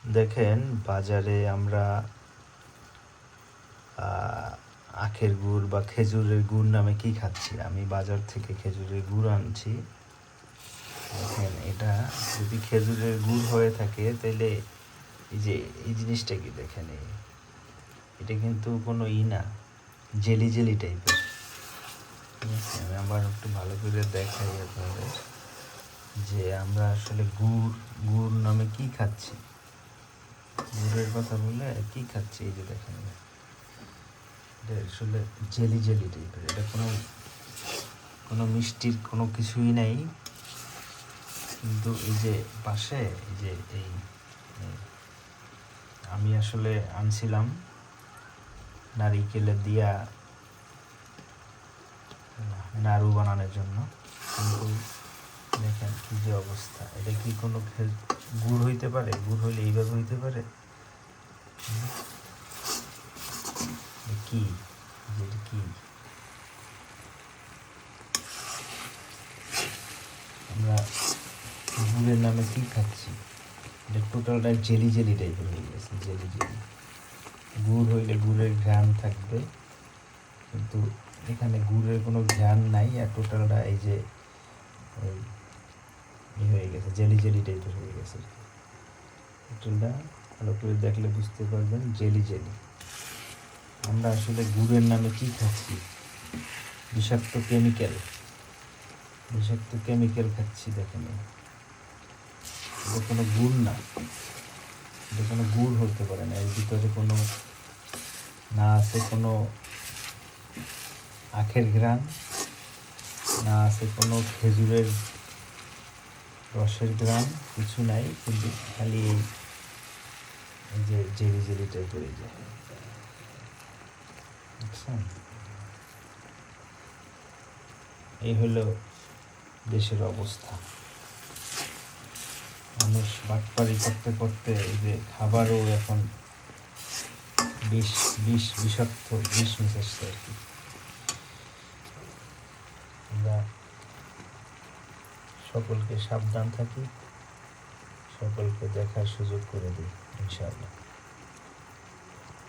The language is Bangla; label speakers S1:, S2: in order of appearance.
S1: দেখেন বাজারে আমরা আখের গুড় বা খেজুরের গুড় নামে কি খাচ্ছি। আমি বাজার থেকে খেজুরের গুড় আনছি। দেখেন এটা যদি খেজুরের গুড় হয়ে থাকে তাহলে এই যে এই জিনিসটা কি দেখেন, এটা কিন্তু কোনো না, জেলি জেলি টাইপের। ঠিক আছে, আমি আবার একটু ভালো করে দেখাই আপনাদের যে আমরা আসলে গুড় নামে কি খাচ্ছি। গুড়ের কথা বলে কি খাচ্ছি, এই যে দেখেন এটা আসলে জেলি জেলি টাইপের। এটা কোনো মিষ্টির কোনো কিছুই নাই, কিন্তু এই যে পাশে এই যে আমি আসলে আনছিলাম নারিকেলের দিয়া নাড়ু বানানোর জন্য, কিন্তু দেখেন কি যে অবস্থা। এটা কি কোনো গুড় হইতে পারে? গুড় হইলে এইভাবে হইতে পারে? কি যেটা কি আমরা গুড়ের নামে কি খাচ্ছি? এটা টোটালটা জেলি জেলি টাইপের হয়ে গেছে, জেলি জেলি। গুড় হইলে গুড়ের ঘ্রাণ থাকবে, কিন্তু এখানে গুড়ের কোনো ঘ্রাণ নাই, আর টোটালটা এই যে হয়ে গেছে, জেলি জেলি টাইপের হয়ে গেছে। টোটালটা ভালো করে দেখলে বুঝতে পারবেন, জেলি জেলি। আমরা আসলে গুড়ের নামে কি খাচ্ছি? বিষাক্ত কেমিক্যাল খাচ্ছি। দেখেন এটা কোনো গুড় না, এটা কোনো গুড় হতে পারে না। এর ভিতরে কোনো না আছে কোনো আখের ঘ্রাণ, না আছে কোনো খেজুরের রসের ঘ্রাণ, কিছু নাই, কিন্তু খালি এই যে জেলি জেলি টাইপের। এই যে বুঝছেন, এই হলো দেশের অবস্থা। মানুষ বাটপাড়ি করতে করতে এই যে খাবারও এখন বিষাক্ত বিষ মিশাচ্ছে আর কি। আমরা সকলকে সাবধান থাকি, সকলকে দেখার সুযোগ করে দিই ইনশাআল্লাহ।